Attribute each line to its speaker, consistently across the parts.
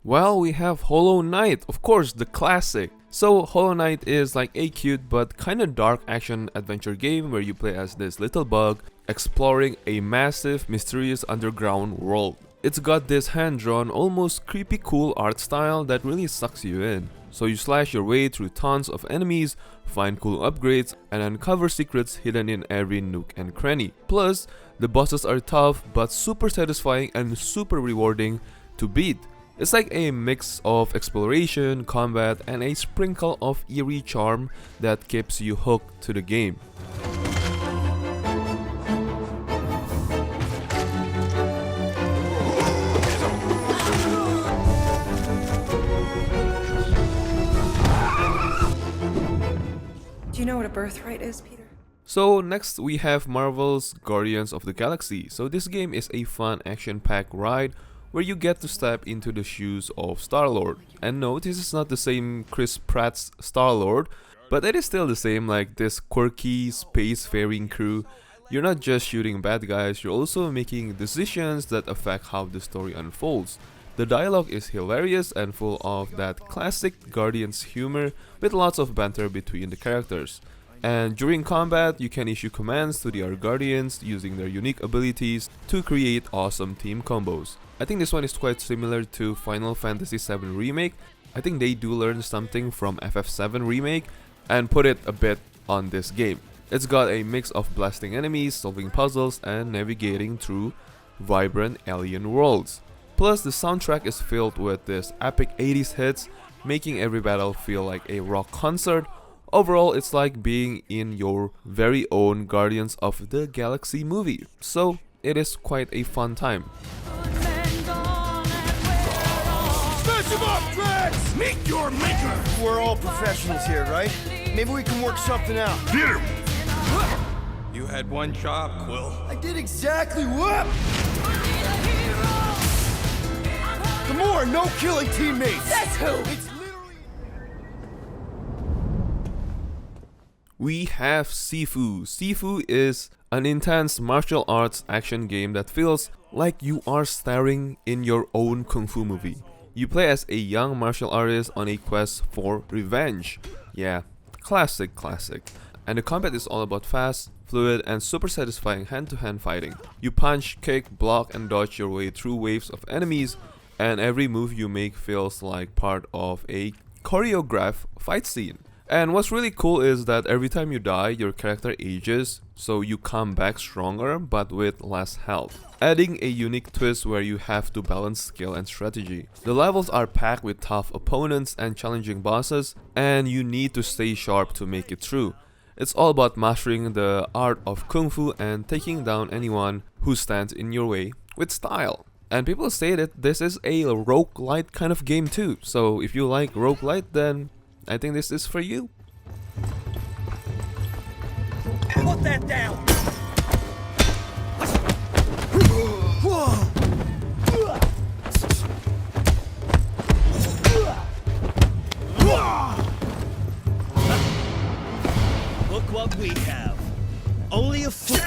Speaker 1: Well, we have Hollow Knight, of course, the classic. So Hollow Knight is like a cute but kinda dark action adventure game where you play as this little bug exploring a massive, mysterious underground world. It's got this hand-drawn, almost creepy cool art style that really sucks you in. So you slash your way through tons of enemies, find cool upgrades, and uncover secrets hidden in every nook and cranny. Plus, the bosses are tough but super satisfying and super rewarding to beat. It's like a mix of exploration, combat, and a sprinkle of eerie charm that keeps you hooked to the game.
Speaker 2: Do you know what a birthright is, Peter?
Speaker 1: So next we have Marvel's Guardians of the Galaxy. So this game is a fun action-packed ride where you get to step into the shoes of Star-Lord. And no, this is not the same Chris Pratt's Star-Lord, but it is still the same, like this quirky space-faring crew. You're not just shooting bad guys, you're also making decisions that affect how the story unfolds. The dialogue is hilarious and full of that classic Guardians humor with lots of banter between the characters. And during combat, you can issue commands to the other Guardians using their unique abilities to create awesome team combos. I think this one is quite similar to Final Fantasy VII Remake. I think they do learn something from FF7 Remake and put it a bit on this game. It's got a mix of blasting enemies, solving puzzles, and navigating through vibrant alien worlds. Plus, the soundtrack is filled with this epic 80s hits, making every battle feel like a rock concert. Overall, it's like being in your very own Guardians of the Galaxy movie. So, it is quite a fun time.
Speaker 3: Meet your maker!
Speaker 4: We're all professionals here, right? Maybe we can work something out.
Speaker 3: Get him! You had one job, Quill.
Speaker 4: I did exactly what? The more no-killing teammates!
Speaker 2: That's who!
Speaker 4: It's literally...
Speaker 1: We have Sifu. Sifu is an intense martial arts action game that feels like you are starring in your own kung fu movie. You play as a young martial artist on a quest for revenge. Yeah, classic. And the combat is all about fast, fluid, and super satisfying hand-to-hand fighting. You punch, kick, block, and dodge your way through waves of enemies, and every move you make feels like part of a choreographed fight scene. And what's really cool is that every time you die, your character ages, so you come back stronger but with less health, adding a unique twist where you have to balance skill and strategy. The levels are packed with tough opponents and challenging bosses, and you need to stay sharp to make it through. It's all about mastering the art of kung fu and taking down anyone who stands in your way with style. And people say that this is a roguelite kind of game too, so if you like roguelite, then I think this is for you.
Speaker 4: Put that down! Look what we have. Only a fool.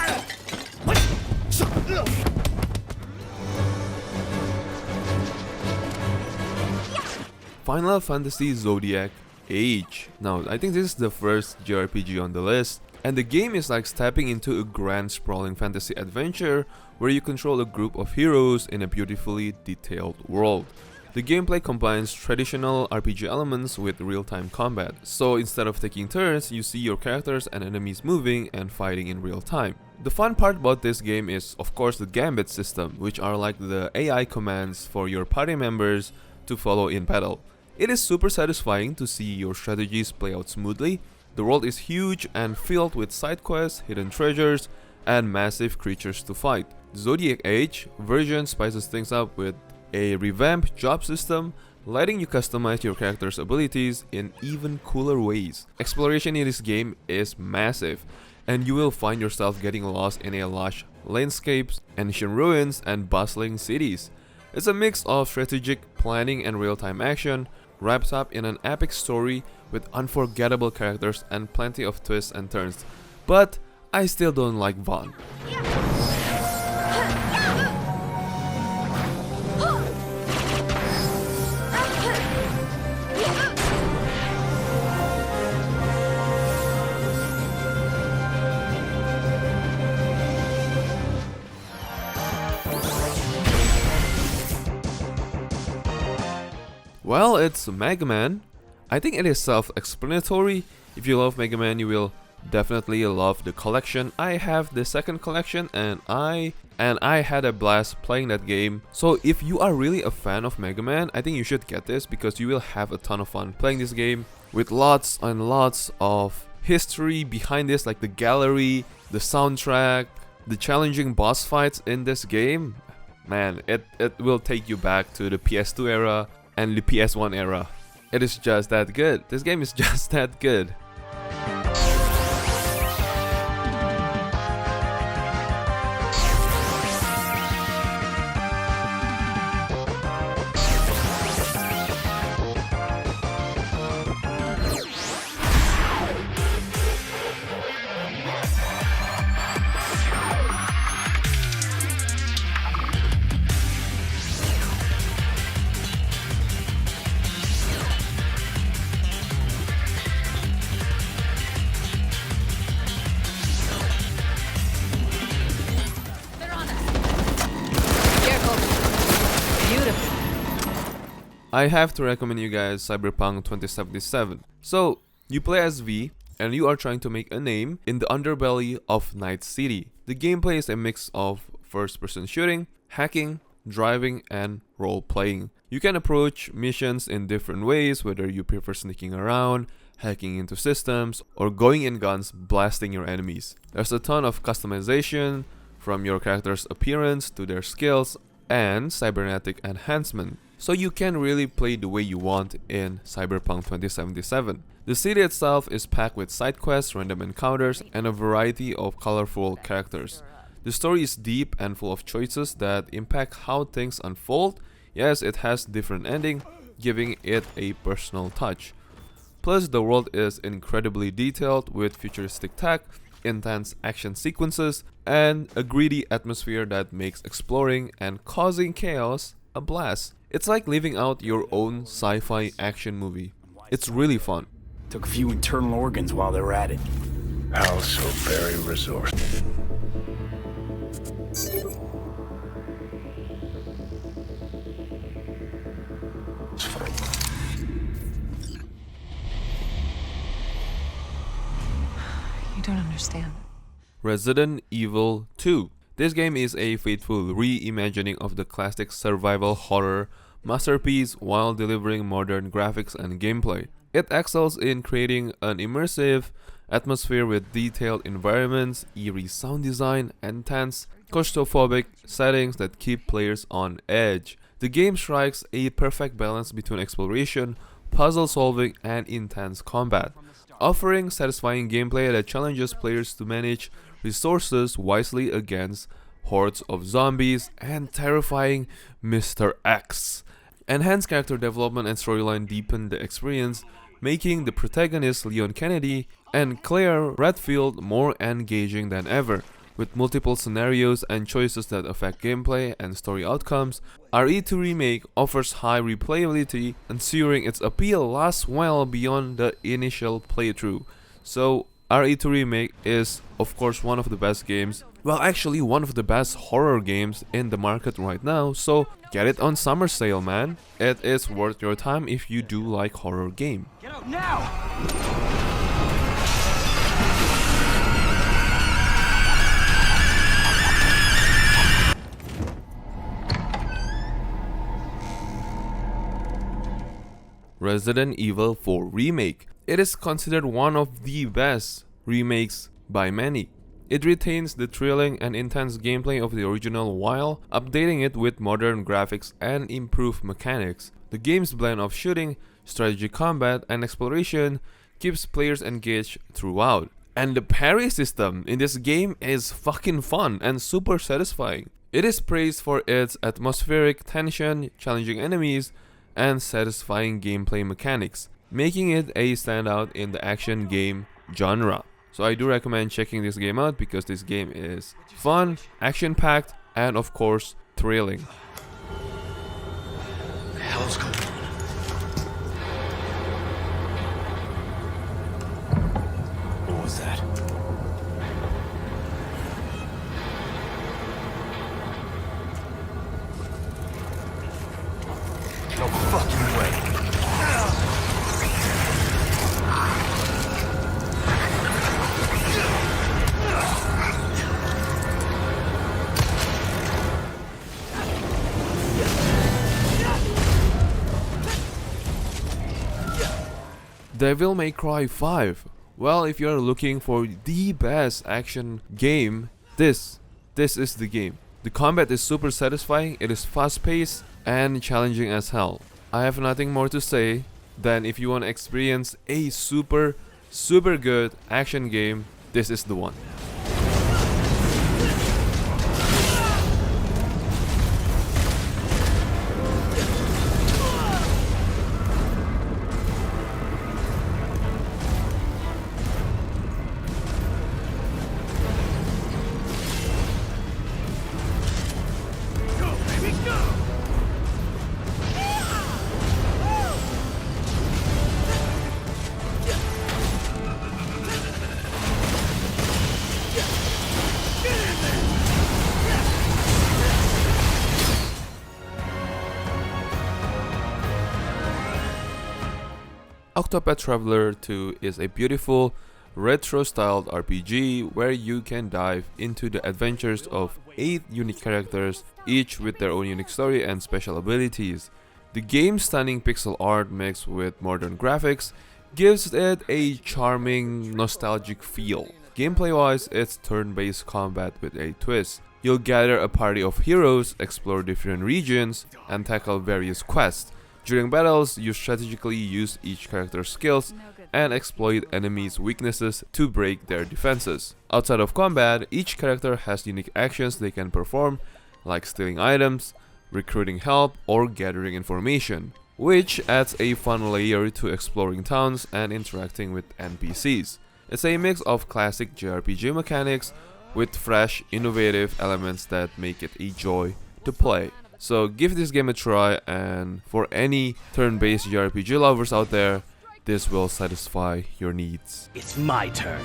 Speaker 1: Final Fantasy Zodiac Age. Now, I think this is the first JRPG on the list, and the game is like stepping into a grand sprawling fantasy adventure where you control a group of heroes in a beautifully detailed world. The gameplay combines traditional RPG elements with real-time combat, so instead of taking turns, you see your characters and enemies moving and fighting in real time. The fun part about this game is, of course, the gambit system, which are like the AI commands for your party members to follow in battle. It is super satisfying to see your strategies play out smoothly. The world is huge and filled with side quests, hidden treasures, and massive creatures to fight. Zodiac Age version spices things up with a revamped job system, letting you customize your character's abilities in even cooler ways. Exploration in this game is massive, and you will find yourself getting lost in a lush landscapes, ancient ruins, and bustling cities. It's a mix of strategic planning and real-time action, wrapped up in an epic story with unforgettable characters and plenty of twists and turns. But I still don't like Vaughn. Well, it's Megaman. I think it is self-explanatory. If you love Megaman, you will definitely love the collection. I have the second collection and I had a blast playing that game. So if you are really a fan of Megaman, I think you should get this because you will have a ton of fun playing this game with lots and lots of history behind this, like the gallery, the soundtrack, the challenging boss fights in this game. Man, it will take you back to the PS2 era and the PS1 era. It is just that good. This game is just that good. I have to recommend you guys Cyberpunk 2077. So, you play as V, and you are trying to make a name in the underbelly of Night City. The gameplay is a mix of first-person shooting, hacking, driving, and role-playing. You can approach missions in different ways, whether you prefer sneaking around, hacking into systems, or going in guns blasting your enemies. There's a ton of customization, from your character's appearance to their skills, and cybernetic enhancement. So you can really play the way you want in Cyberpunk 2077. The city itself is packed with side quests, random encounters, and a variety of colorful characters. The story is deep and full of choices that impact how things unfold. Yes, it has different ending, giving it a personal touch. Plus, the world is incredibly detailed with futuristic tech, intense action sequences, and a gritty atmosphere that makes exploring and causing chaos a blast. It's like living out your own sci-fi action movie. It's really fun.
Speaker 5: Took a few internal organs while they were at it.
Speaker 6: Also very resourceful.
Speaker 2: You don't understand.
Speaker 1: Resident Evil 2. This game is a faithful reimagining of the classic survival horror masterpiece while delivering modern graphics and gameplay. It excels in creating an immersive atmosphere with detailed environments, eerie sound design, and tense, claustrophobic settings that keep players on edge. The game strikes a perfect balance between exploration, puzzle solving, and intense combat, offering satisfying gameplay that challenges players to manage resources wisely against hordes of zombies and terrifying Mr. X. Enhanced character development and storyline deepen the experience, making the protagonists Leon Kennedy and Claire Redfield more engaging than ever. With multiple scenarios and choices that affect gameplay and story outcomes, RE2 Remake offers high replayability, ensuring its appeal lasts well beyond the initial playthrough. So, RE2 Remake is, of course, one of the best games. Well, actually, one of the best horror games in the market right now, so get it on summer sale, man. It is worth your time if you do like horror game.
Speaker 5: Get out now!
Speaker 1: Resident Evil 4 Remake. It is considered one of the best remakes by many. It retains the thrilling and intense gameplay of the original while updating it with modern graphics and improved mechanics. The game's blend of shooting, strategy combat, and exploration keeps players engaged throughout. And the parry system in this game is fucking fun and super satisfying. It is praised for its atmospheric tension, challenging enemies, and satisfying gameplay mechanics, making it a standout in the action game genre. So I do recommend checking this game out because this game is fun, action-packed, and of course, thrilling.
Speaker 6: What the hell's going on?
Speaker 5: What was that?
Speaker 6: No fucking way.
Speaker 1: Devil May Cry 5. Well, if you're looking for the best action game, this is the game. The combat is super satisfying, it is fast paced and challenging as hell. I have nothing more to say than if you want to experience a super good action game, this is the one. Octopath Traveler 2 is a beautiful, retro-styled RPG where you can dive into the adventures of 8 unique characters, each with their own unique story and special abilities. The game's stunning pixel art mixed with modern graphics gives it a charming, nostalgic feel. Gameplay-wise, it's turn-based combat with a twist. You'll gather a party of heroes, explore different regions, and tackle various quests. During battles, you strategically use each character's skills and exploit enemies' weaknesses to break their defenses. Outside of combat, each character has unique actions they can perform, like stealing items, recruiting help, or gathering information, which adds a fun layer to exploring towns and interacting with NPCs. It's a mix of classic JRPG mechanics with fresh, innovative elements that make it a joy to play. So give this game a try, and for any turn-based JRPG lovers out there, this will satisfy your needs.
Speaker 4: It's my turn.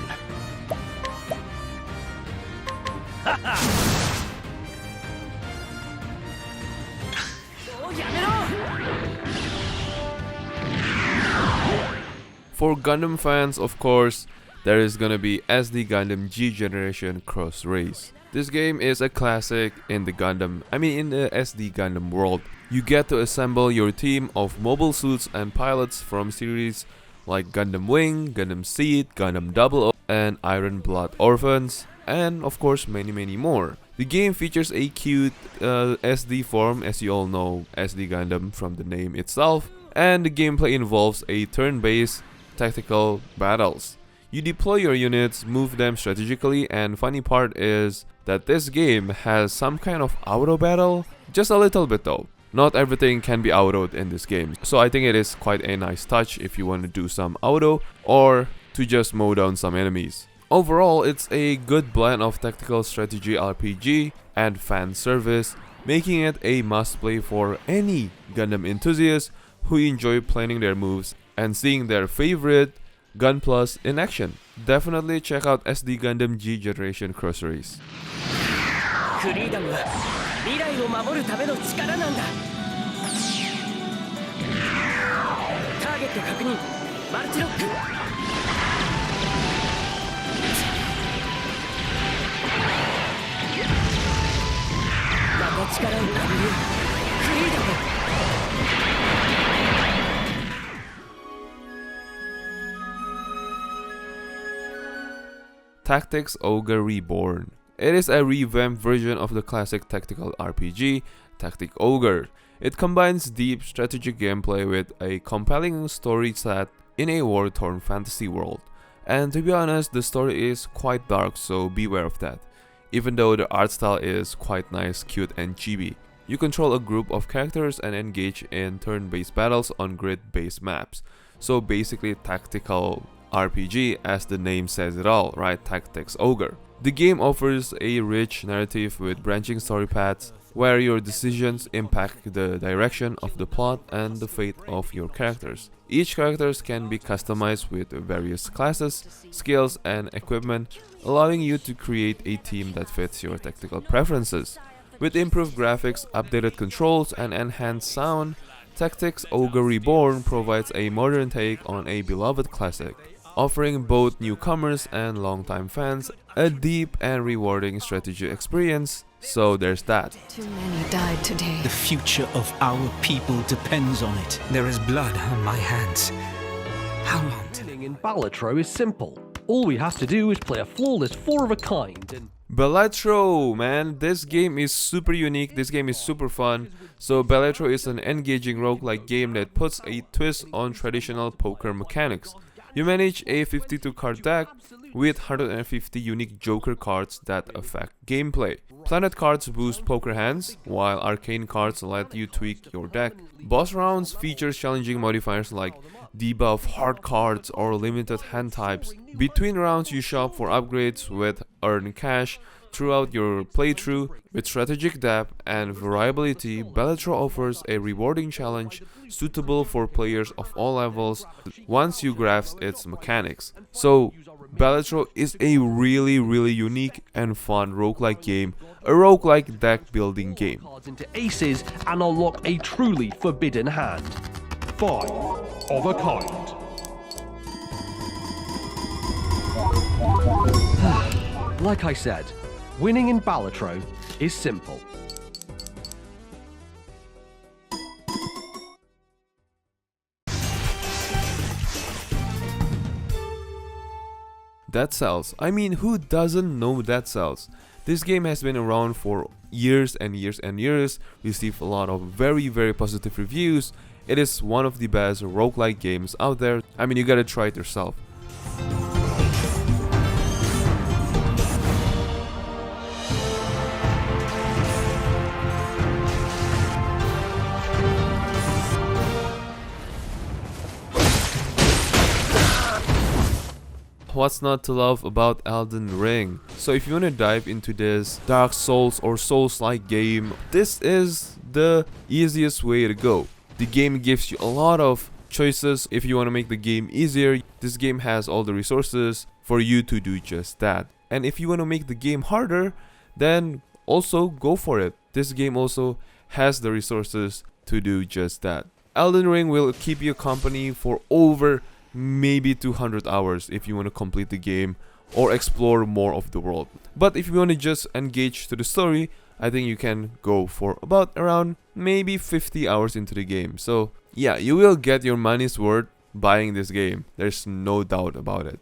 Speaker 1: For Gundam fans, of course, there is gonna be SD Gundam G Generation Cross Race. This game is a classic in the SD Gundam world. You get to assemble your team of mobile suits and pilots from series like Gundam Wing, Gundam Seed, Gundam 00, and Iron Blood Orphans, and of course many more. The game features a cute SD form, as you all know SD Gundam from the name itself, and the gameplay involves a turn-based tactical battles. You deploy your units, move them strategically, and funny part is that this game has some kind of auto battle, just a little bit though. Not everything can be autoed in this game, so I think it is quite a nice touch if you want to do some auto or to just mow down some enemies. Overall, it's a good blend of tactical strategy RPG and fan service, making it a must play for any Gundam enthusiast who enjoy planning their moves and seeing their favorite Gunpla in action. Definitely check out SD Gundam G Generation Cross Race.
Speaker 4: フリーダムは未来を守るための力なんだ。ターゲット確認。マルチロック。また力を借りる。フリーダム。
Speaker 1: Tactics Ogre Reborn. It is a revamped version of the classic tactical RPG, Tactic Ogre. It combines deep strategic gameplay with a compelling story set in a war-torn fantasy world. And to be honest, the story is quite dark, so beware of that. Even though the art style is quite nice, cute and chibi. You control a group of characters and engage in turn-based battles on grid-based maps. So basically tactical RPG, as the name says it all, right? Tactics Ogre. The game offers a rich narrative with branching story paths where your decisions impact the direction of the plot and the fate of your characters. Each character can be customized with various classes, skills, and equipment, allowing you to create a team that fits your tactical preferences. With improved graphics, updated controls, and enhanced sound, Tactics Ogre Reborn provides a modern take on a beloved classic, offering both newcomers and longtime fans a deep and rewarding strategy experience. So there's that.
Speaker 7: Too many died today.
Speaker 8: The future of our people depends on it.
Speaker 9: There is blood on my hands.
Speaker 2: How long till
Speaker 8: Winning in Balatro is simple. All we have to do is play a flawless 4 of a kind and...
Speaker 1: Balatro, man, this game is super unique, this game is super fun. So Balatro is an engaging roguelike game that puts a twist on traditional poker mechanics. You manage a 52 card deck with 150 unique joker cards that affect gameplay. Planet cards boost poker hands, while arcane cards let you tweak your deck. Boss rounds feature challenging modifiers like debuff hard cards or limited hand types. Between rounds you shop for upgrades with earn cash throughout your playthrough. With strategic depth and variability, Balatro offers a rewarding challenge suitable for players of all levels once you grasp its mechanics. So Balatro is a really unique and fun roguelike game, a roguelike deck building game.
Speaker 8: Cards into aces and unlock a truly forbidden hand. 5 of a kind. Like I said, winning in Balatro is simple.
Speaker 1: Dead Cells. I mean, who doesn't know Dead Cells? This game has been around for years and years, received a lot of very positive reviews. It is one of the best roguelike games out there. I mean, you gotta try it yourself. What's not to love about Elden Ring? So if you want to dive into this Dark Souls or Souls-like game, this is the easiest way to go. The game gives you a lot of choices. If you want to make the game easier, this game has all the resources for you to do just that. And if you want to make the game harder, then also go for it. This game also has the resources to do just that. Elden Ring will keep you company for over maybe 200 hours if you want to complete the game or explore more of the world. But if you want to just engage to the story, I think you can go for about around maybe 50 hours into the game. So yeah, you will get your money's worth buying this game. There's no doubt about it.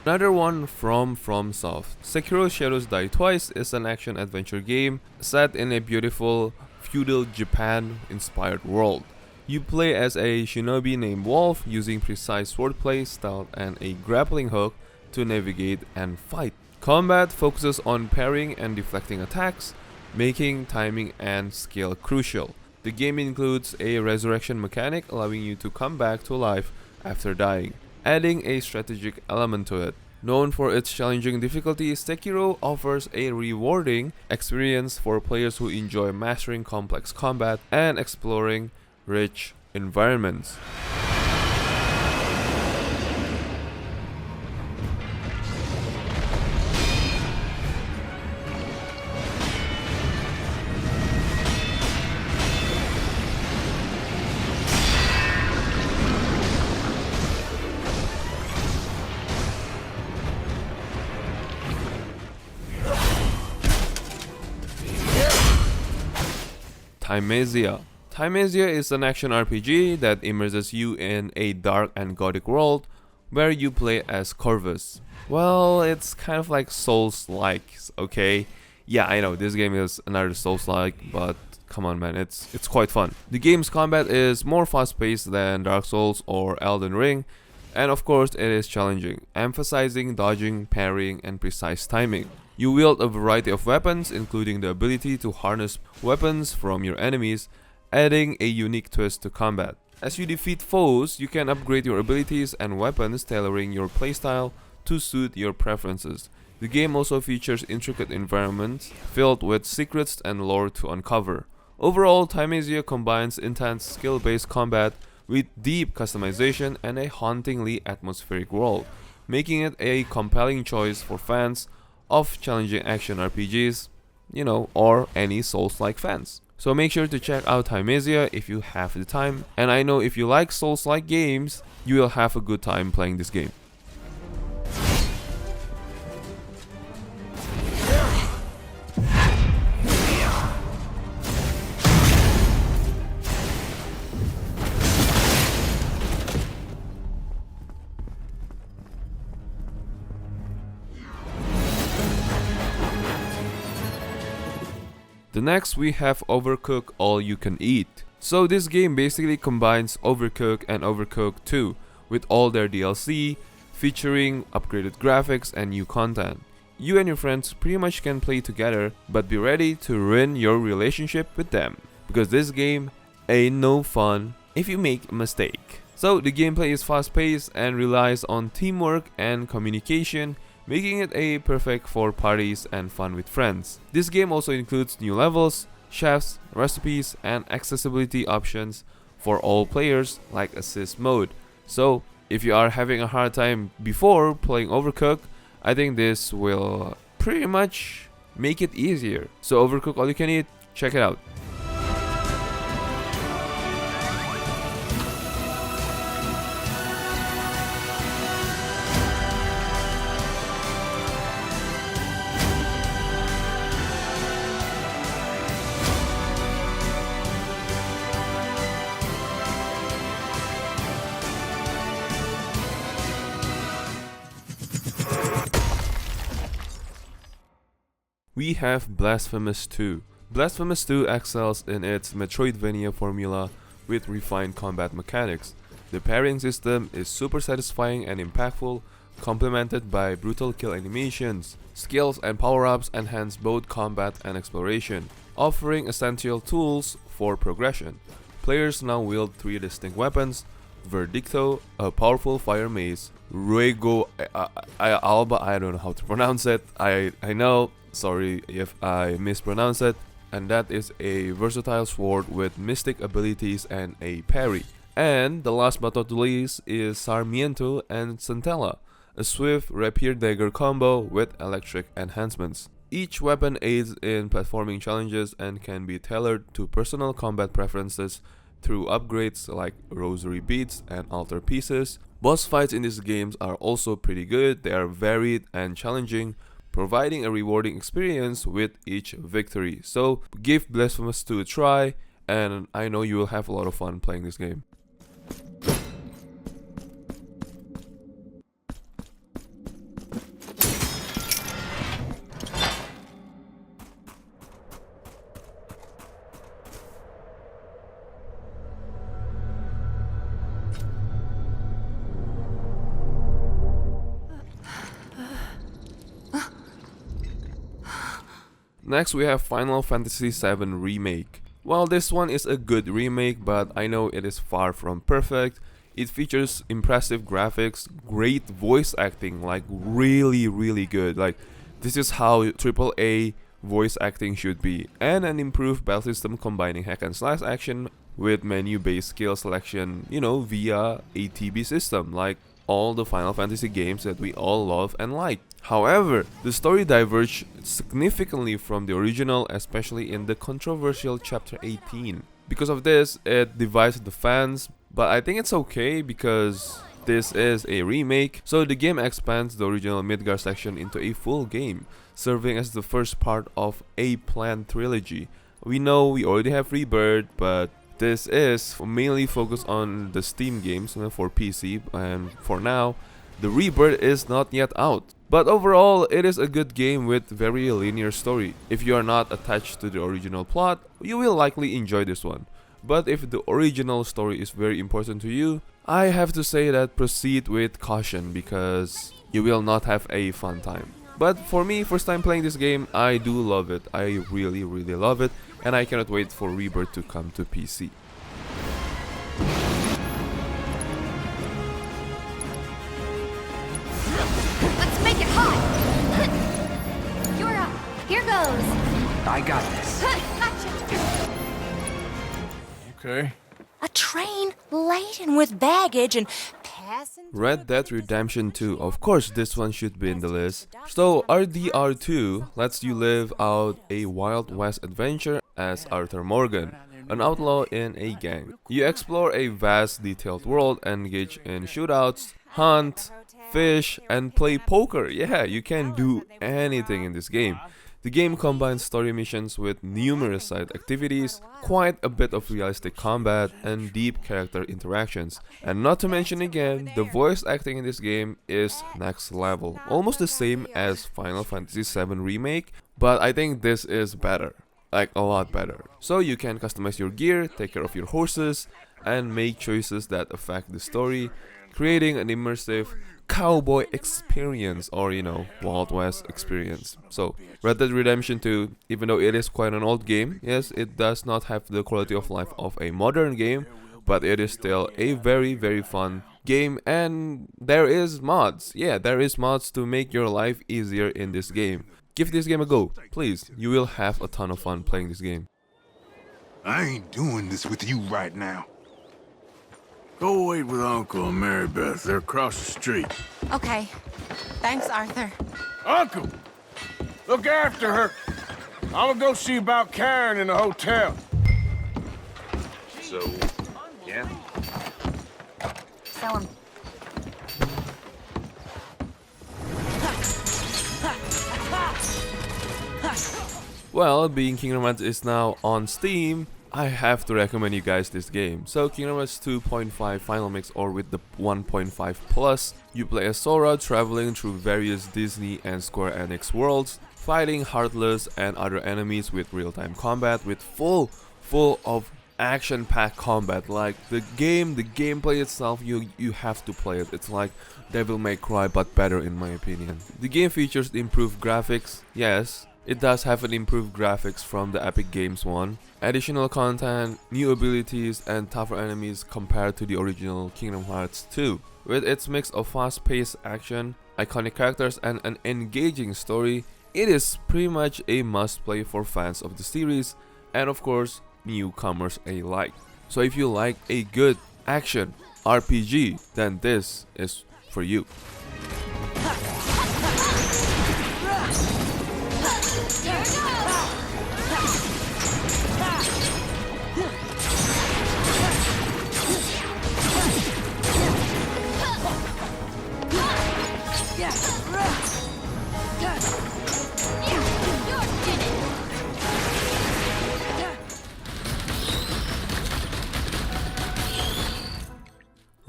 Speaker 1: Another one from FromSoft. Sekiro Shadows Die Twice is an action-adventure game set in a beautiful feudal Japan-inspired world. You play as a shinobi named Wolf, using precise swordplay, stealth, and a grappling hook to navigate and fight. Combat focuses on parrying and deflecting attacks, making timing and skill crucial. The game includes a resurrection mechanic, allowing you to come back to life after dying, adding a strategic element to it. Known for its challenging difficulty, Sekiro offers a rewarding experience for players who enjoy mastering complex combat and exploring rich environments. Thymesia. Thymesia is an action RPG that immerses you in a dark and gothic world where you play as Corvus. Well, it's kind of like Souls-like, okay? Yeah, I know, this game is another Souls-like, but come on man, it's quite fun. The game's combat is more fast-paced than Dark Souls or Elden Ring, and of course it is challenging, emphasizing dodging, parrying, and precise timing. You wield a variety of weapons, including the ability to harness weapons from your enemies, adding a unique twist to combat. As you defeat foes, you can upgrade your abilities and weapons, tailoring your playstyle to suit your preferences. The game also features intricate environments filled with secrets and lore to uncover. Overall, Thymesia combines intense skill-based combat with deep customization and a hauntingly atmospheric world, making it a compelling choice for fans of challenging action RPGs, you know, or any Souls-like fans. So make sure to check out Thymesia if you have the time, and I know if you like Souls-like games, you will have a good time playing this game. The next we have Overcooked All You Can Eat. So this game basically combines Overcooked and Overcooked 2 with all their DLC, featuring upgraded graphics and new content. You and your friends pretty much can play together, but be ready to ruin your relationship with them, because this game ain't no fun if you make a mistake. So the gameplay is fast paced and relies on teamwork and communication, making it a perfect for parties and fun with friends. This game also includes new levels, chefs, recipes, and accessibility options for all players like assist mode. So if you are having a hard time before playing Overcooked, I think this will pretty much make it easier. So Overcooked All You Can Eat, check it out. We have Blasphemous 2. Blasphemous 2 excels in its Metroidvania formula with refined combat mechanics. The parrying system is super satisfying and impactful, complemented by brutal kill animations. Skills and power-ups enhance both combat and exploration, offering essential tools for progression. Players now wield 3 distinct weapons: Verdicto, a powerful fire mace; Ruego Alba, I don't know how to pronounce it, I know, sorry if I mispronounce it, and that is a versatile sword with mystic abilities and a parry. And the last but not least is Sarmiento and Centella, a swift rapier dagger combo with electric enhancements. Each weapon aids in platforming challenges and can be tailored to personal combat preferences through upgrades like rosary beads and altar pieces. Boss fights in these games are also pretty good. They are varied and challenging, providing a rewarding experience with each victory. So give Blasphemous 2 a try, and I know you will have a lot of fun playing this game. Next we have Final Fantasy VII Remake. While this one is a good remake, but I know it is far from perfect. It features impressive graphics, great voice acting, like really good. Like this is how AAA voice acting should be, and an improved battle system combining hack and slash action with menu-based skill selection, via a TB system, like all the Final Fantasy games that we all love and like. However, the story diverged significantly from the original, especially in the controversial Chapter 18. Because of this, it divided the fans, but I think it's okay because this is a remake, so the game expands the original Midgar section into a full game, serving as the first part of a planned trilogy. We know we already have Rebirth, but this is mainly focused on the Steam games for PC, and for now, the Rebirth is not yet out. But overall, it is a good game with very linear story. If you are not attached to the original plot, you will likely enjoy this one. But if the original story is very important to you, I have to say that proceed with caution because you will not have a fun time. But for me, first time playing this game, I do love it. I really love it, and I cannot wait for Rebirth to come to PC.
Speaker 9: Let's make it hot! You're up. Here goes.
Speaker 4: I got this.
Speaker 9: Gotcha.
Speaker 5: Okay.
Speaker 9: A train laden with baggage and passing.
Speaker 1: Red Dead Redemption 2, of course this one should be in the list. So RDR2 lets you live out a Wild West adventure as Arthur Morgan, an outlaw in a gang. You explore a vast detailed world, engage in shootouts, hunt, fish, and play poker. Yeah, you can do anything in this game. The game combines story missions with numerous side activities, quite a bit of realistic combat, and deep character interactions. And not to mention again, the voice acting in this game is next level. Almost the same as Final Fantasy VII Remake, but I think this is better. like a lot better. So you can customize your gear, take care of your horses, and make choices that affect the story, creating an immersive cowboy experience, or Wild West experience. So Red Dead Redemption 2, even though it is quite an old game, yes, it does not have the quality of life of a modern game, but it is still a very, very fun game, and there is mods. Yeah, there is mods to make your life easier in this game. Give this game a go, please. You will have a ton of fun playing this game.
Speaker 6: I ain't doing this with you right now.
Speaker 5: Go wait with Uncle and Mary Beth. They're across the street.
Speaker 9: Okay. Thanks, Arthur.
Speaker 5: Uncle! Look after her. I'm gonna go see about Karen in the hotel.
Speaker 6: So, yeah.
Speaker 9: Sell him.
Speaker 1: Well, being Kingdom Hearts is now on Steam, I have to recommend you guys this game. So Kingdom Hearts 2.5 Final Mix, or with the 1.5 Plus, you play as Sora traveling through various Disney and Square Enix worlds, fighting Heartless and other enemies with real-time combat, with full of action-packed combat. Like the gameplay itself, you have to play it. It's like Devil May Cry but better in my opinion. The game features improved graphics, yes. It does have an improved graphics from the Epic Games one, additional content, new abilities, and tougher enemies compared to the original Kingdom Hearts 2. With its mix of fast-paced action, iconic characters, and an engaging story, it is pretty much a must-play for fans of the series, and of course, newcomers alike. So if you like a good action RPG, then this is for you.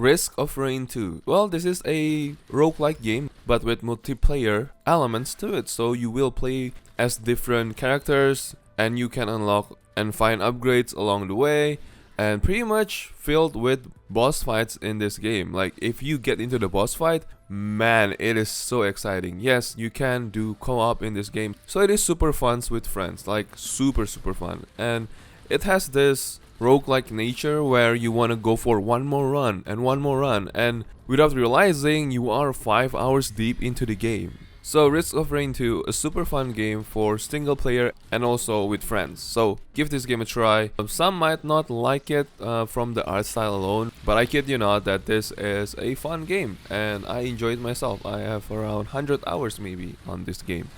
Speaker 1: Risk of Rain 2. Well, this is a roguelike game, but with multiplayer elements to it. So you will play as different characters, and you can unlock and find upgrades along the way, and pretty much filled with boss fights in this game. Like if you get into the boss fight, man, it is so exciting. Yes, you can do co-op in this game, so it is super fun with friends, like super fun. And it has this roguelike nature where you want to go for one more run, and without realizing you are 5 hours deep into the game. So Risk of Rain 2, a super fun game for single player and also with friends. So give this game a try. Some might not like it from the art style alone, but I kid you not that this is a fun game, and I enjoy it myself. I have around 100 hours maybe on this game.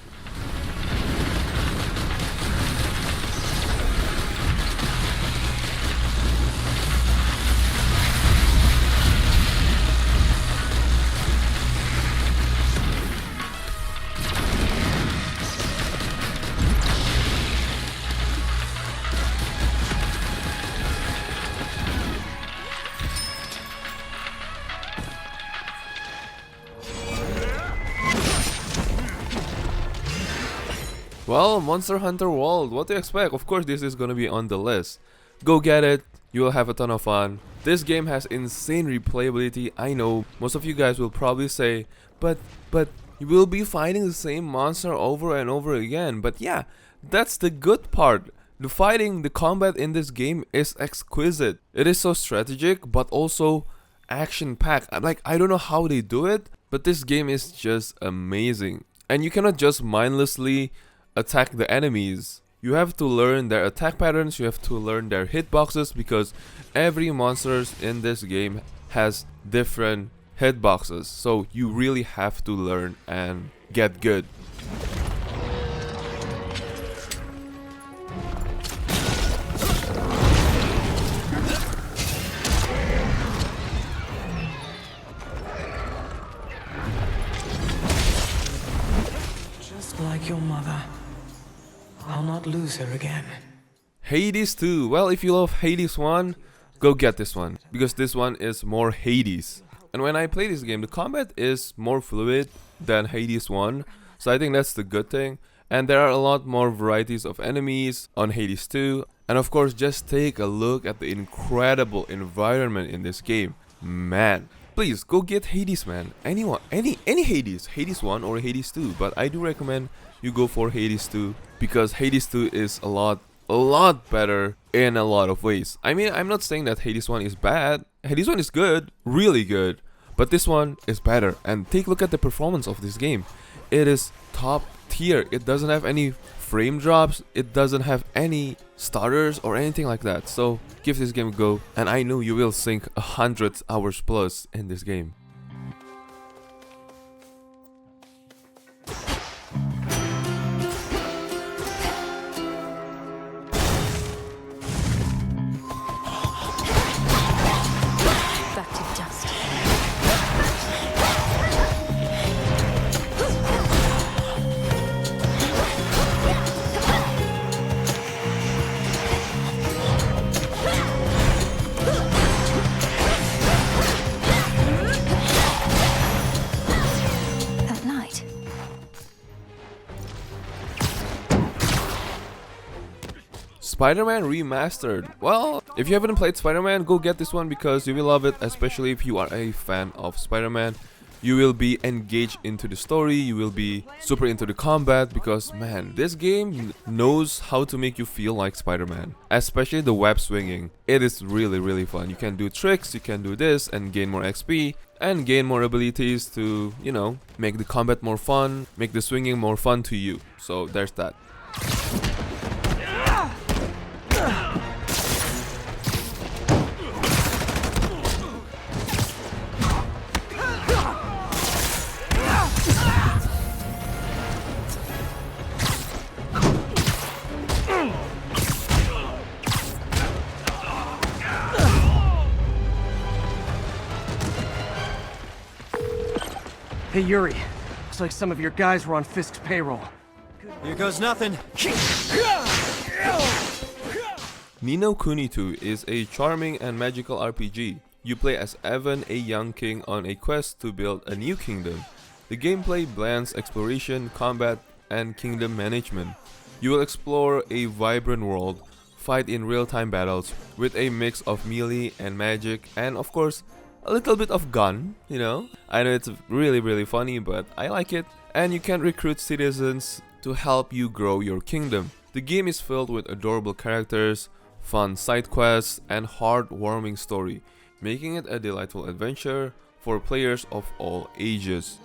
Speaker 1: Well, Monster Hunter World, what do you expect? Of course this is gonna be on the list. Go get it, you will have a ton of fun. This game has insane replayability. I know most of you guys will probably say, but you will be fighting the same monster over and over again. But yeah, that's the good part. The combat in this game is exquisite. It is so strategic but also action-packed. Like, I don't know how they do it, but this game is just amazing. And you cannot just mindlessly attack the enemies. You have to learn their attack patterns, you have to learn their hitboxes, because every monster in this game has different hitboxes. So you really have to learn and get good.
Speaker 10: Just like your mother. I'll not lose her again.
Speaker 1: Hades 2. Well, if you love Hades 1, go get this one, because this one is more Hades. And when I play this game, the combat is more fluid than Hades 1, so I think that's the good thing. And there are a lot more varieties of enemies on Hades 2. And of course, just take a look at the incredible environment in this game. Man, please go get Hades, man. Anyone, any Hades, Hades 1 or Hades 2. But I do recommend you go for Hades 2 because Hades 2 is a lot better in a lot of ways. I mean, I'm not saying that Hades 1 is bad. Hades 1 is good, really good. But this one is better. And take a look at the performance of this game. It is top tier. It doesn't have any frame drops. It doesn't have any stutters or anything like that. So give this game a go. And I know you will sink 100 hours plus in this game.
Speaker 9: Back to dust. At night.
Speaker 1: Spider-Man Remastered. Well, if you haven't played Spider-Man, go get this one because you will love it, especially if you are a fan of Spider-Man. You will be engaged into the story, you will be super into the combat because, man, this game knows how to make you feel like Spider-Man. Especially the web swinging. It is really fun. You can do tricks, you can do this and gain more XP and gain more abilities to, you know, make the combat more fun, make the swinging more fun to you. So there's that.
Speaker 4: Hey Yuri, looks like some of your guys were on Fisk's payroll.
Speaker 3: Here goes nothing.
Speaker 1: Ni no Kuni 2 is a charming and magical RPG. You play as Evan, a young king on a quest to build a new kingdom. The gameplay blends exploration, combat, and kingdom management. You will explore a vibrant world, fight in real-time battles with a mix of melee and magic, and of course, a little bit of gun, you know. I know it's really funny, but I like it. And you can recruit citizens to help you grow your kingdom. The game is filled with adorable characters, fun side quests, and heartwarming story, making it a delightful adventure for players of all ages.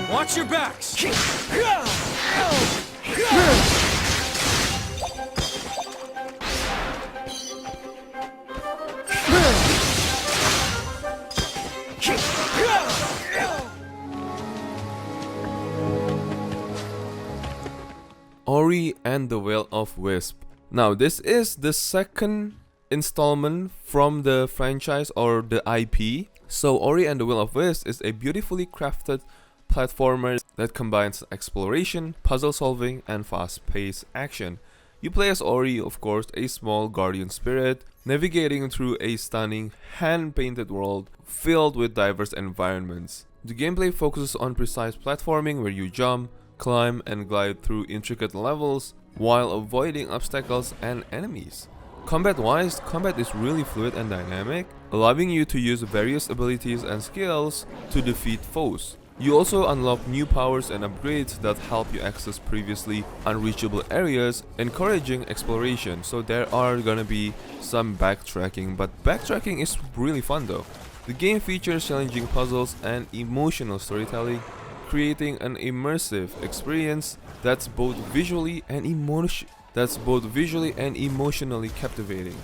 Speaker 3: Watch your backs.
Speaker 1: Ori and the Will of Wisps. Now this is the second installment from the franchise or the IP. So Ori and the Will of Wisps is a beautifully crafted platformer that combines exploration, puzzle solving, and fast-paced action. You play as Ori, of course, a small guardian spirit, navigating through a stunning hand-painted world filled with diverse environments. The gameplay focuses on precise platforming where you jump, climb, and glide through intricate levels while avoiding obstacles and enemies. Combat-wise, combat is really fluid and dynamic, allowing you to use various abilities and skills to defeat foes. You also unlock new powers and upgrades that help you access previously unreachable areas, encouraging exploration. So there are gonna be some backtracking, but backtracking is really fun though. The game features challenging puzzles and emotional storytelling, creating an immersive experience that's both visually and emotionally captivating.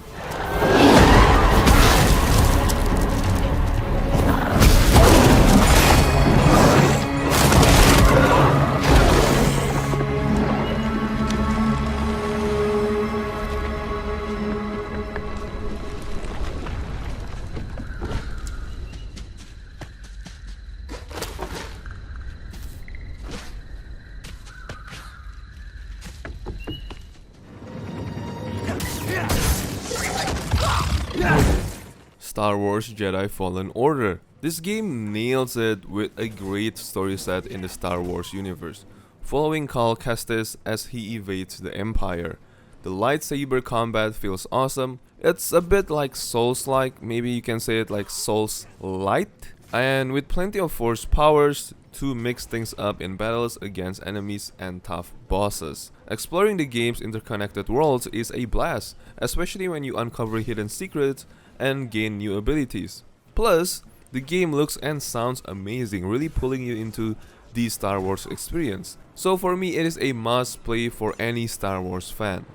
Speaker 1: Star Wars Jedi Fallen Order. This game nails it with a great story set in the Star Wars universe, following Cal Kestis as he evades the Empire. The lightsaber combat feels awesome. It's a bit like Souls-like, maybe you can say it like Souls-light, and with plenty of force powers to mix things up in battles against enemies and tough bosses. Exploring the game's interconnected worlds is a blast, especially when you uncover hidden secrets and gain new abilities. Plus, the game looks and sounds amazing, really pulling you into the Star Wars experience. So for me, it is a must play for any Star Wars fan.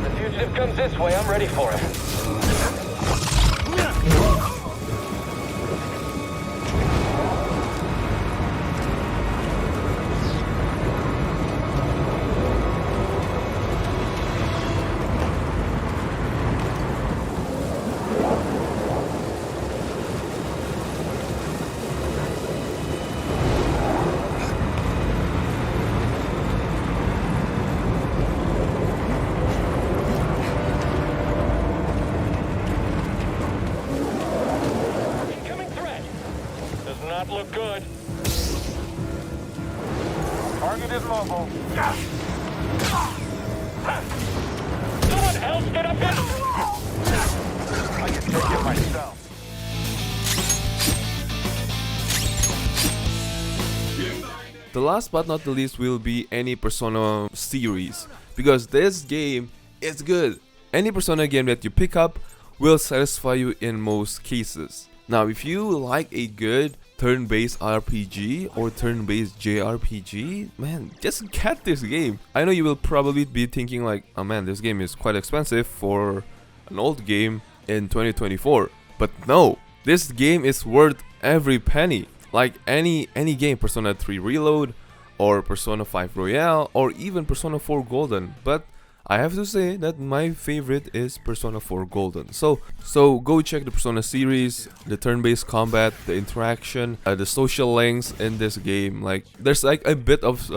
Speaker 4: The fugitive comes this way, I'm ready for him.
Speaker 3: Look good.
Speaker 5: Target is mobile.
Speaker 3: Someone else get up here!
Speaker 5: I can take it myself.
Speaker 1: The last but not the least will be any Persona series, because this game is good. Any Persona game that you pick up will satisfy you in most cases. Now, if you like a good turn-based RPG or turn-based JRPG, man, just get this game. I know you will probably be thinking like, oh man, this game is quite expensive for an old game in 2024. But no, this game is worth every penny. Like any game, Persona 3 Reload or Persona 5 Royale or even Persona 4 Golden. But I have to say that my favorite is Persona 4 Golden. So go check the Persona series, the turn-based combat, the interaction, the social links in this game. Like there's like a bit of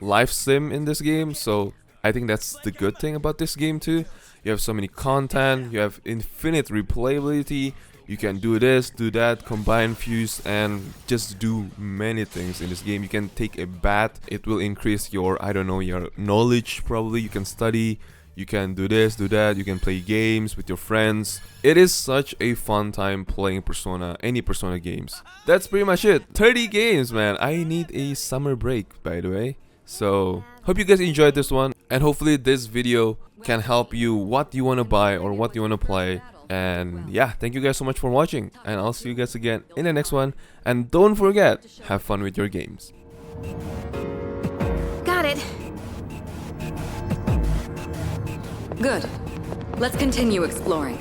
Speaker 1: life sim in this game, so I think that's the good thing about this game too. You have so many content, you have infinite replayability. You can do this, do that, combine, fuse, and just do many things in this game. You can take a bath, it will increase your, I don't know, your knowledge probably. You can study, you can do this, do that, you can play games with your friends. It is such a fun time playing Persona, any Persona games. That's pretty much it. 30 games, man. I need a summer break, by the way. So, hope you guys enjoyed this one, and hopefully this video can help you what you want to buy or what you want to play. And yeah, thank you guys so much for watching, and I'll see you guys again in the next one. And don't forget, have fun with your games.
Speaker 7: Got it. Good. Let's continue exploring.